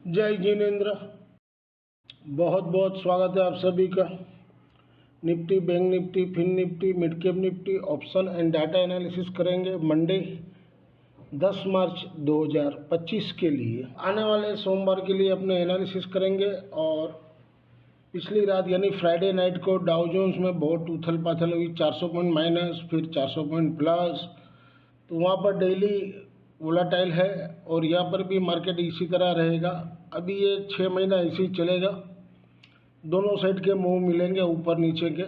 जय जिनेन्द्र। बहुत बहुत स्वागत है आप सभी का। Nifty, bank Nifty, Fin Nifty, mid cap Nifty option and data analysis करेंगे मंडे 10 मार्च 2025 के लिए। आने वाले सोमवार के लिए अपने एनालिसिस करेंगे। और पिछली रात यानी फ्राइडे नाइट को डाउ जोन्स में बहुत उथल पाथल हुई, 400 पॉइंट माइनस, फिर 400 पॉइंट प्लस। तो वहाँ पर डेली वोलाटाइल है और यहाँ पर भी मार्केट इसी तरह रहेगा। अभी ये 6 महीना इसी चलेगा, दोनों साइड के मूव मिलेंगे ऊपर नीचे के।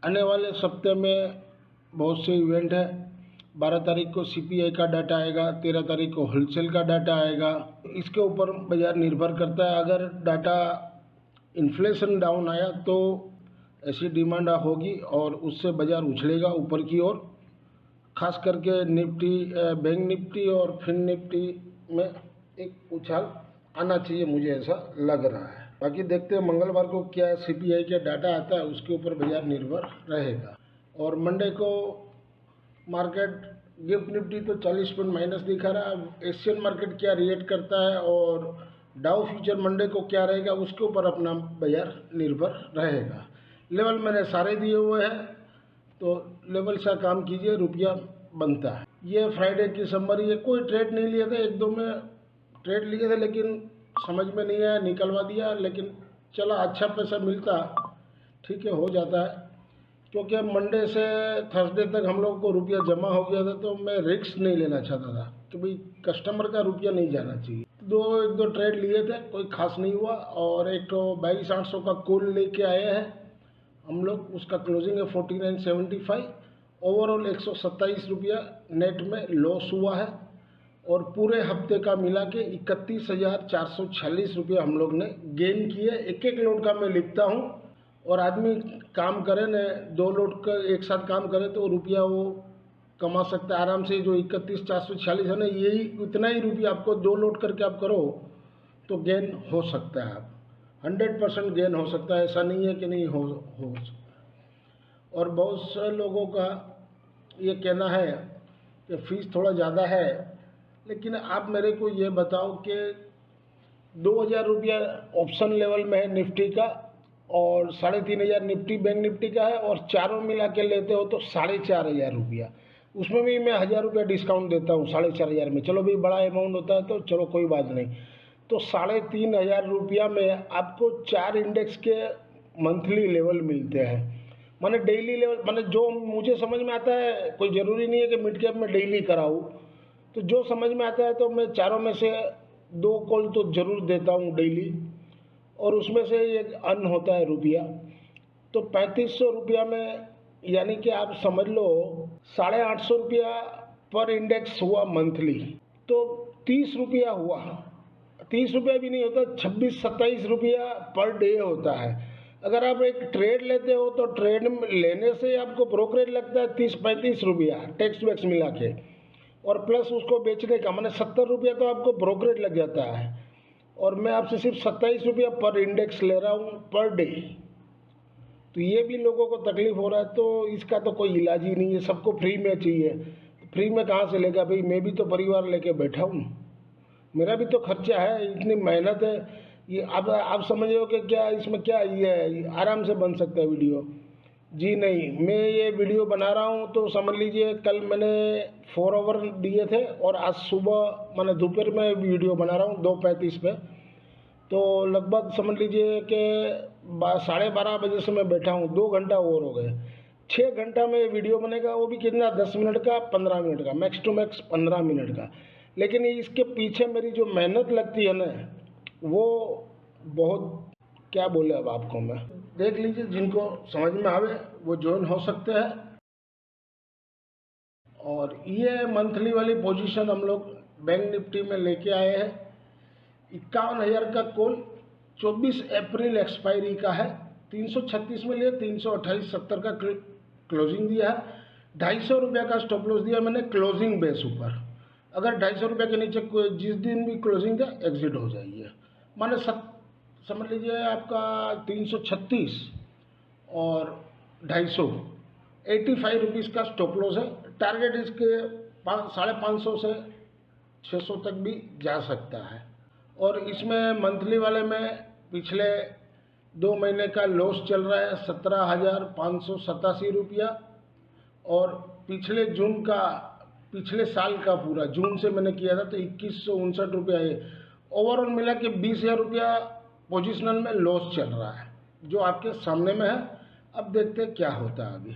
आने वाले सप्ते में बहुत से इवेंट है। 12 तारीख को सीपीआई का डाटा आएगा, 13 तारीख को होलसेल का डाटा आएगा। इसके ऊपर बाजार निर्भर करता है। अगर डाटा इन्फ्लेशन डाउन आया तो ऐसी डिमांड होगी और उससे बाजार उछलेगा ऊपर की ओर। खास करके निफ्टी, बैंक निफ्टी और फिन निफ्टी में एक उछाल आना चाहिए, मुझे ऐसा लग रहा है। बाकी देखते हैं मंगलवार को क्या सीपीआई का डाटा आता है, उसके ऊपर बाजार निर्भर रहेगा। और मंडे को मार्केट गिफ्ट निफ्टी तो 40 पॉइंट माइनस दिखा रहा है। एशियन मार्केट क्या रिएक्ट करता है और डाउ फ्यूचर मंडे को क्या रहेगा, उसके ऊपर अपना बाजार निर्भर रहेगा। लेवल मैंने सारे दिए हुए हैं, तो लेवल से काम कीजिए, रुपया बनता है। ये फ्राइडे की समरी है। कोई ट्रेड नहीं लिए थे, एक दो में ट्रेड लिए थे लेकिन समझ में नहीं आया, निकलवा दिया। लेकिन चला, अच्छा पैसा मिलता, ठीक है, हो जाता है। क्योंकि मंडे से थर्सडे तक हम लोग को रुपया जमा हो गया था, तो मैं रिस्क नहीं लेना चाहता था कि भाई कस्टमर का रुपया नहीं जाना चाहिए। एक दो ट्रेड लिए थे, कोई खास नहीं हुआ। और एक तो 22,800 का कॉल लेके आए हैं हम लोग, उसका क्लोजिंग है 49.75। ओवरऑल 127 रुपया नेट में लॉस हुआ है। और पूरे हफ्ते का मिला के 31,446 रुपया हम लोग ने गेन किए। एक एक लोड का मैं लिखता हूँ, और आदमी काम करे न, 2 लोड का एक साथ काम करे तो रुपया वो कमा सकता है आराम से। जो 31,446 है ना, यही उतना ही रुपया आपको 2 लोड करके आप करो तो गेन हो सकता है। आप 100% गेन हो सकता है, ऐसा नहीं है कि नहीं हो सकता। और बहुत से लोगों का ये कहना है कि फीस थोड़ा ज़्यादा है, लेकिन आप मेरे को ये बताओ कि 2,000 रुपया ऑप्शन लेवल में है निफ्टी का, और 3,500 निफ्टी बैंक निफ्टी का है, और चारों मिला के लेते हो तो 4,500 रुपया। उसमें भी मैं 1,000 रुपया डिस्काउंट देता हूँ 4,500 में। चलो भाई, बड़ा अमाउंट होता है तो चलो कोई बात नहीं। तो 3,500 रुपया में आपको 4 इंडेक्स के मंथली लेवल मिलते हैं। माने डेली लेवल, माने जो मुझे समझ में आता है, कोई ज़रूरी नहीं है कि मिड कैप में डेली कराऊँ। तो जो समझ में आता है तो मैं चारों में से 2 कॉल तो ज़रूर देता हूँ डेली, और उसमें से एक अर्न होता है रुपया। तो 3,500 रुपया में, यानी कि आप समझ लो 850 रुपया पर इंडेक्स हुआ मंथली। तो 30 रुपया हुआ, 30 रुपया भी नहीं होता, 26-27 रुपया पर डे होता है। अगर आप एक ट्रेड लेते हो तो ट्रेड लेने से आपको ब्रोकरेज लगता है 30-35 रुपया टैक्स वैक्स मिला के, और प्लस उसको बेचने का मैंने 70 रुपया तो आपको ब्रोकरेज लग जाता है। और मैं आपसे सिर्फ 27 रुपया पर इंडेक्स ले रहा हूँ पर डे। तो ये भी लोगों को तकलीफ हो रहा है, तो इसका तो कोई इलाज ही नहीं है। सबको फ्री में चाहिए, फ्री में कहाँ से लेगा भाई? मैं भी तो परिवार लेके बैठा हूँ, मेरा भी तो खर्चा है, इतनी मेहनत है। ये आप समझ रहे हो कि क्या इसमें क्या ये है, आराम से बन सकता है वीडियो? जी नहीं, मैं ये वीडियो बना रहा हूँ तो समझ लीजिए कल मैंने 4 आवर दिए थे, और आज सुबह मैंने दोपहर में वीडियो बना रहा हूँ 2:35 पे। तो लगभग समझ लीजिए कि 12:30 बजे से मैं बैठा हूँ, 2 घंटा और हो गए। 6 घंटा में वीडियो बनेगा, वो भी कितना, 10 मिनट का, 15 मिनट का, मैक्स टू मैक्स 15 मिनट का। लेकिन इसके पीछे मेरी जो मेहनत लगती है ना, वो बहुत, क्या बोले अब आपको मैं। देख लीजिए, जिनको समझ में आवे वो ज्वाइन हो सकते हैं। और ये मंथली वाली पोजीशन हम लोग बैंक निफ्टी में लेके आए हैं। 51,000 का कॉल 24 अप्रैल एक्सपायरी का है। 336 में लिए, 328.70 का क्लोजिंग दिया है। 250 रुपया का स्टॉप लॉस दिया मैंने क्लोजिंग बेस ऊपर। अगर 250 रुपये के नीचे जिस दिन भी क्लोजिंग का एग्जिट हो जाइए। माने समझ लीजिए आपका 336 और 250, 85 रुपीज़ का स्टॉप लॉस है। टारगेट इसके 550 से 600 तक भी जा सकता है। और इसमें मंथली वाले में पिछले 2 महीने का लॉस चल रहा है 17,587 रुपया, और पिछले साल का पूरा जून से मैंने किया था तो 2159 रुपया है। ओवरऑल मिला के 20,000 रुपया पोजिशनल में लॉस चल रहा है, जो आपके सामने में है। अब देखते हैं क्या होता है आगे।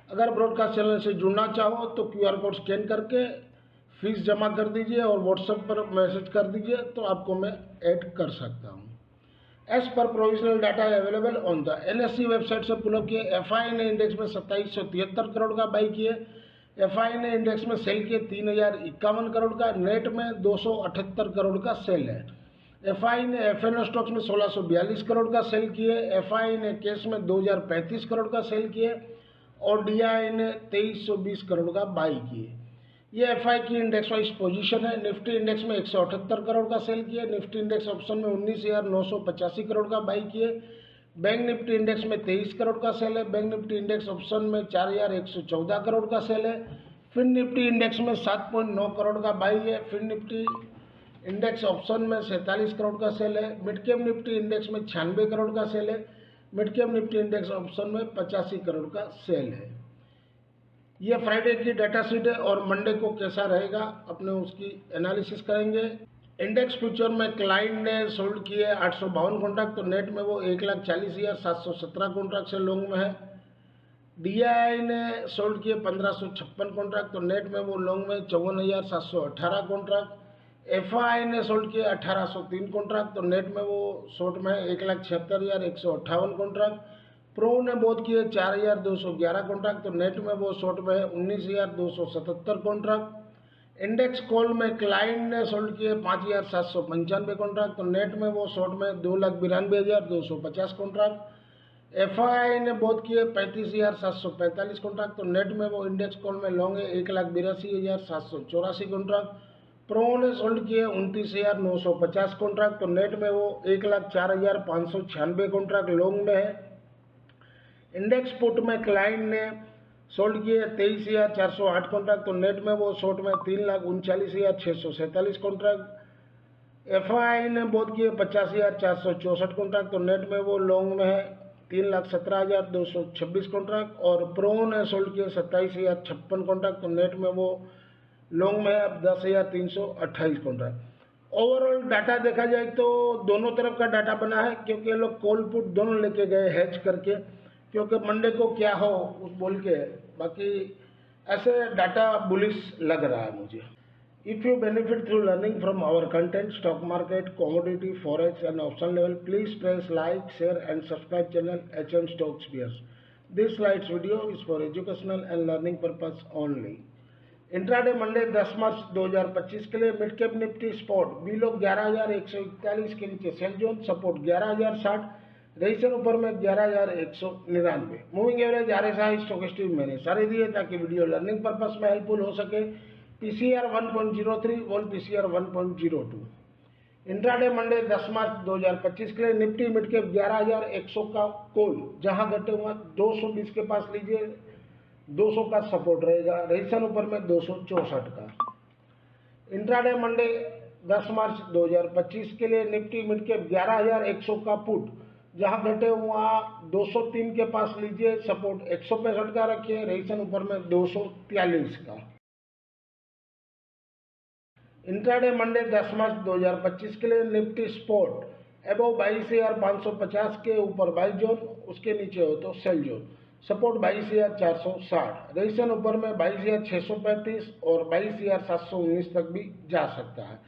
अगर ब्रॉडकास्ट चैनल से जुड़ना चाहो तो QR कोड स्कैन करके फीस जमा कर दीजिए और व्हाट्सएप पर मैसेज कर दीजिए, तो आपको मैं ऐड कर सकता हूँ। As per provisional data available on the NSE website से पुलअप किए। FI ने इंडेक्स में 2773 करोड़ का बाई किए। FI ने इंडेक्स में सेल किए 3051 करोड़ का, नेट में 278 करोड़ का सेल है। FI ने FNO स्टॉक्स में 1642 करोड़ का सेल किए। FI ने कैश में 2035 करोड़ का सेल किए और DI ने 2320 करोड़ का बाई किए। ये FI की इंडेक्स वाइज पोजीशन है। निफ्टी इंडेक्स में 178 करोड़ का सेल किए। निफ्टी इंडेक्स ऑप्शन में 19,985 करोड़ का बाई किए। बैंक निफ्टी इंडेक्स में 23 करोड़ का सेल है। बैंक निफ्टी इंडेक्स ऑप्शन में 4,114 करोड़ का सेल है। फिन निफ्टी इंडेक्स में 7.9 करोड़ का बाई है। फिन निफ्टी इंडेक्स ऑप्शन में 47 करोड़ का सेल है। मिड कैप निफ्टी इंडेक्स में 96 करोड़ का सेल है। Mid cap Nifty index option में 85 करोड़ का सेल है। ये फ्राइडे की डाटा शीट है और मंडे को कैसा रहेगा अपने उसकी एनालिसिस करेंगे। इंडेक्स फ्यूचर में क्लाइंट ने सोल्ड किए 852 कॉन्ट्रैक्ट, तो नेट में वो 1,40,717 कॉन्ट्रैक्ट से लॉन्ग में है। DI ने सोल्ड किए 1556 कॉन्ट्रैक्ट, तो नेट में वो लॉन्ग में 54,718 कॉन्ट्रैक्ट। FI ने सोल्ड किए 1,803 कॉन्ट्रैक्ट, तो नेट में वो शॉर्ट में 1,76,158 कॉन्ट्रैक्ट। प्रो ने बोध किए 4,211 कॉन्ट्रैक्ट, तो नेट में वो शॉर्ट में 19,277 कॉन्ट्रैक्ट। इंडेक्स कॉल में क्लाइंट ने सोल्ड किए 5,795 कॉन्ट्रैक्ट, तो नेट में वो शॉर्ट में 2,92,250 कॉन्ट्रैक्ट। FI ने बोध किए 35,745 कॉन्ट्रैक्ट, तो नेट में वो इंडेक्स कॉल में लॉन्ग है 1,82,784 कॉन्ट्रैक्ट। प्रो ने सोल्ड किए 29,950 कॉन्ट्रैक्ट, तो नेट में वो 1,04,596 कॉन्ट्रैक्ट लॉन्ग में है। इंडेक्स पुट में क्लाइंट ने सोल्ड किए 23,408 कॉन्ट्रैक्ट, तो नेट में वो शॉर्ट में 3,39,647 कॉन्ट्रैक्ट। FI ने बोध किए 50,464 कॉन्ट्रैक्ट, तो नेट में वो लॉन्ग में है 3,17,226 कॉन्ट्रैक्ट। और प्रो ने सोल्ड किए 27,056 कॉन्ट्रैक्ट, तो नेट में वो लॉन्ग में है 10,328 कॉन्ट्रैक्ट। ओवरऑल डाटा देखा जाए तो दोनों तरफ का डाटा बना है, क्योंकि ये लोग कॉल पुट दोनों लेके गए हैच करके, क्योंकि मंडे को क्या हो उस बोल के। बाकी ऐसे डाटा बुलिश लग रहा है मुझे। If you benefit through learning from our content, stock market, commodity, forex and option level, please press like, share and subscribe channel HM Stocks Bears. This slides video is for educational and learning purpose only. Intraday Monday 10 March 2025 के लिए mid cap Nifty spot बी लोग 11,141 के नीचे sell zone, support 11,060, register ऊपर में 11,199। Moving average RSI stochastic मैंने सारे दिए ताकि वीडियो लर्निंग पर्पस में हेल्पफुल हो सके। PCR 1.03, वोल PCR 1.02। इंट्राडे मंडे 10 मार्च 2025 के लिए निफ्टी मिड कैप 11,100 का कॉल, जहां घटे हुआ 220 के पास लीजिए, 200 का सपोर्ट रहेगा, रजिस्टर ऊपर में 264 का। इंट्राडे मंडे 10 मार्च 2025 के लिए निफ्टी मिड कैप 11,100 का पुट, जहां घटे हुआ 203 के पास लीजिए, सपोर्ट 165 का रखिए, रजिस्टर ऊपर में 243 का। इंट्राडे मंडे 10 मार्च 2025 के लिए निफ्टी स्पॉट अबव 22,550 के ऊपर बाई जोन, उसके नीचे हो तो सेल जोन, सपोर्ट 22,460, रजिस्टर ऊपर में 22,635 और 22,719 तक भी जा सकता है।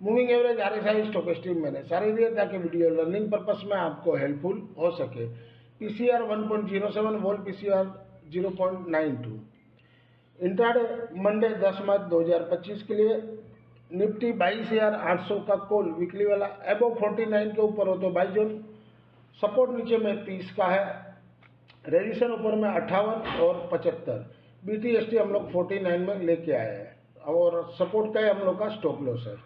मूविंग एवरेज RSI स्टोकेस्टिक मैंने सारे दिए ताकि वीडियो लर्निंग पर्पस में आपको हेल्पफुल हो सके। PCR 1.07, वोल PCR 0.92। इंट्राडे मंडे 10 मार्च 2025 के लिए निफ्टी 22,800 का कॉल वीकली वाला अबव 49 के ऊपर हो तो बाई जोन, सपोर्ट नीचे में 30 का है, रजिस्टर ऊपर में 58 और 75। BTST हम लोग 49 में लेके आए हैं और सपोर्ट का हम लोग का स्टॉप लॉस है।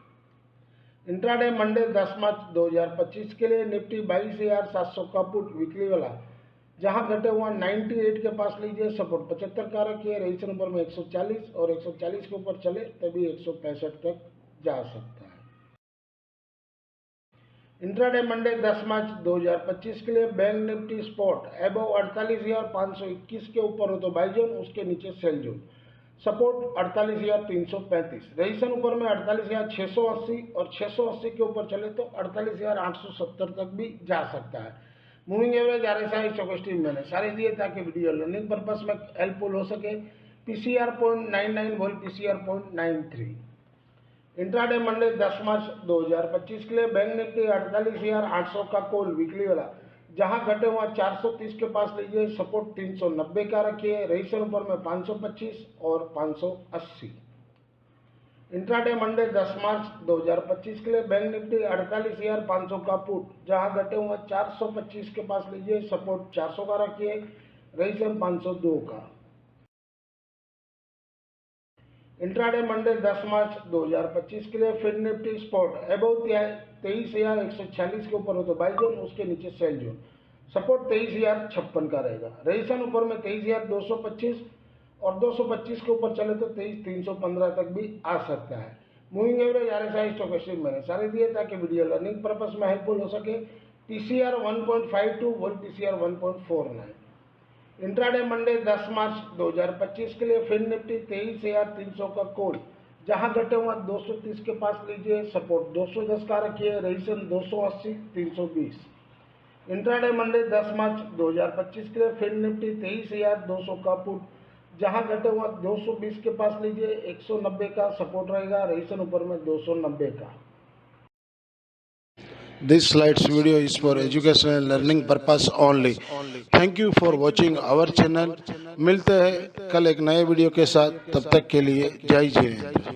इंट्राडे मंडे 10 मार्च 2025 के लिए निफ्टी 22,700 का पुट वीकली वाला, जहां घटे हुआ 98 के पास लीजिए, सपोर्ट 75 का रखिए, रजिस्टर ऊपर में 140 और 140 के ऊपर चले तभी 165 तक जा सकता है। इंट्राडे मंडे 10 मार्च 2025 के लिए बैंक निफ्टी स्पॉट एबव 48,521 के ऊपर हो तो बाई जोन, उसके नीचे सेल जोन। सपोर्ट 48,335। रजिस्ट्रेशन ऊपर में 48,680 और 680 के ऊपर चले तो 48,870 तक भी जा सकता है। मूविंग एवरेज RSI स्टोकेस्टिक मैंने सारे दिए ताकि वीडियो लर्निंग पर्पस में हेल्पफुल हो सके। PCR 0.99 volt, PCR 0.93। Intraday Monday 10 March 2025 के लिए बैंक निफ्टी 48,800 का कॉल वीकली वाला, जहां घटे हुआ 430 के पास लीजिए, सपोर्ट 390 का रखिए, रजिस्ट्रेशन ऊपर में 525 और 580। इंट्राडे मंडे 10 मार्च 2025 के लिए बैंक निफ्टी 48,500 का पुट, जहां घटे हुआ 425 के पास लीजिए, सपोर्ट 400 का रखिए, रजिस्ट्रेशन 502 का। इंट्राडे मंडे 10 मार्च 2025 के लिए फिन निफ्टी स्पॉट एबव 23,146 के ऊपर हो तो बाई जोन, उसके नीचे सेल जोन। सपोर्ट 23,056 का रहेगा। रजिस्ट्रेशन ऊपर में 23,225 और 225 के ऊपर चले तो 23,315 तक भी आ सकता है। मूविंग एवरेज RSI स्टोकेस्टिक मैंने सारे दिए ताकि वीडियो लर्निंग पर्पस में हेल्पफुल हो सके। PCR 1.52 volt, PCR 1.49। Intraday Monday 10 March 2025 के लिए फिन निफ्टी 23,300 का कॉल, जहां घटे हुआ 230 के पास लीजिए, सपोर्ट 210 का रखिए, रजिस्ट्रेशन 280 320। इंट्राडे मंडे 10 मार्च 2025 के लिए फिन निफ्टी 23,200 का पुट, जहां घटे हुआ 220 के पास लीजिए, 190 का सपोर्ट रहेगा, रजिस्ट्रेशन ऊपर में 290 का। This slides video is for educational and learning purpose only. Thank you for watching our channel. मिलते हैं कल एक नए वीडियो के साथ, तब तक के लिए जय जय हिंद।